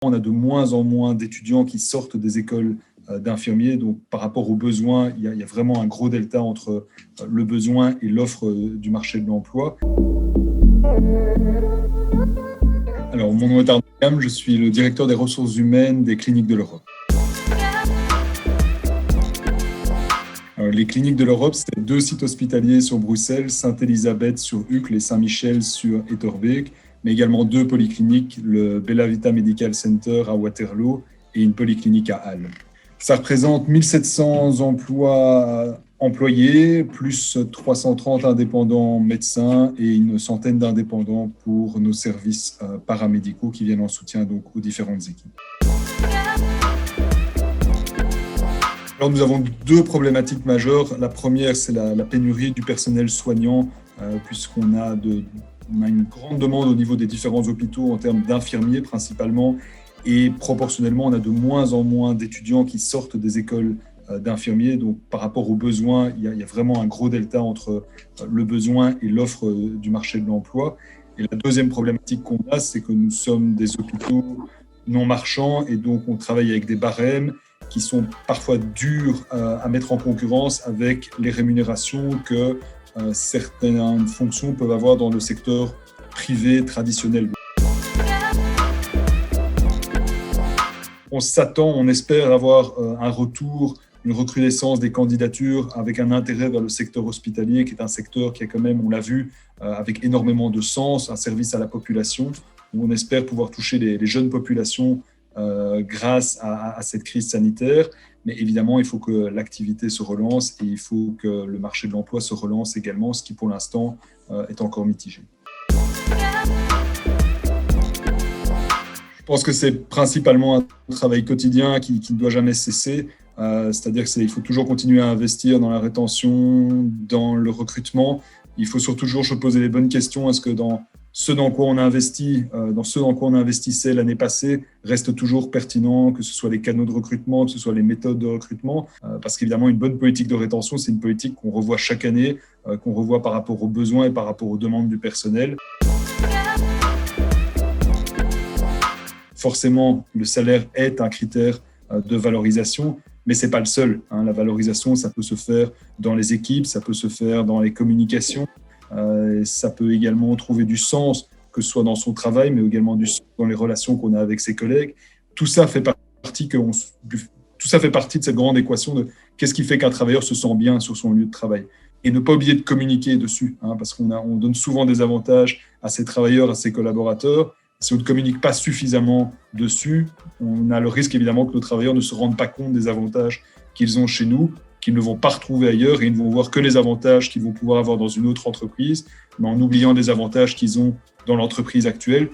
On a de moins en moins d'étudiants qui sortent des écoles d'infirmiers. Donc, par rapport aux besoins, il y a vraiment un gros delta entre le besoin et l'offre du marché de l'emploi. Alors, mon nom est Arnaud Cam, je suis le directeur des ressources humaines des Cliniques de l'Europe. Les Cliniques de l'Europe, c'est 2 sites hospitaliers sur Bruxelles, Sainte-Élisabeth sur Uccle et Saint-Michel sur Etterbeek, mais également 2 polycliniques, le Bella Vita Medical Center à Waterloo et une polyclinique à Halle. Ça représente 1700 employés, plus 330 indépendants médecins et une centaine d'indépendants pour nos services paramédicaux qui viennent en soutien donc, aux différentes équipes. Alors, nous avons 2 problématiques majeures. La première, c'est la pénurie du personnel soignant, puisqu'on a une grande demande au niveau des différents hôpitaux en termes d'infirmiers principalement, et proportionnellement, on a de moins en moins d'étudiants qui sortent des écoles d'infirmiers. Donc, par rapport aux besoins, il y a vraiment un gros delta entre le besoin et l'offre du marché de l'emploi. Et la deuxième problématique qu'on a, c'est que nous sommes des hôpitaux non marchands et donc on travaille avec des barèmes qui sont parfois durs à mettre en concurrence avec les rémunérations que certaines fonctions peuvent avoir dans le secteur privé traditionnel. On s'attend, on espère avoir un retour, une recrudescence des candidatures avec un intérêt vers le secteur hospitalier, qui est un secteur qui a quand même, on l'a vu, avec énormément de sens, un service à la population, où on espère pouvoir toucher les jeunes populations grâce à cette crise sanitaire. Mais évidemment, il faut que l'activité se relance et il faut que le marché de l'emploi se relance également, ce qui pour l'instant est encore mitigé. Je pense que c'est principalement un travail quotidien qui ne doit jamais cesser. C'est-à-dire qu'il faut toujours continuer à investir dans la rétention, dans le recrutement. Il faut surtout toujours se poser les bonnes questions. Est-ce que dans ce dans quoi on a investi, dans ce dans quoi on investissait l'année passée, reste toujours pertinent, que ce soit les canaux de recrutement, que ce soit les méthodes de recrutement, parce qu'évidemment, une bonne politique de rétention, c'est une politique qu'on revoit chaque année, qu'on revoit par rapport aux besoins et par rapport aux demandes du personnel. Forcément, le salaire est un critère de valorisation, mais ce n'est pas le seul. La valorisation, ça peut se faire dans les équipes, ça peut se faire dans les communications, ça peut également trouver du sens, que ce soit dans son travail, mais également du sens dans les relations qu'on a avec ses collègues. Tout ça fait partie de cette grande équation de qu'est-ce qui fait qu'un travailleur se sent bien sur son lieu de travail. Et ne pas oublier de communiquer dessus, parce qu'on donne souvent des avantages à ses travailleurs, à ses collaborateurs. Si on ne communique pas suffisamment dessus, on a le risque évidemment que nos travailleurs ne se rendent pas compte des avantages qu'ils ont chez nous, qu'ils ne vont pas retrouver ailleurs et ils ne vont voir que les avantages qu'ils vont pouvoir avoir dans une autre entreprise, mais en oubliant des avantages qu'ils ont dans l'entreprise actuelle.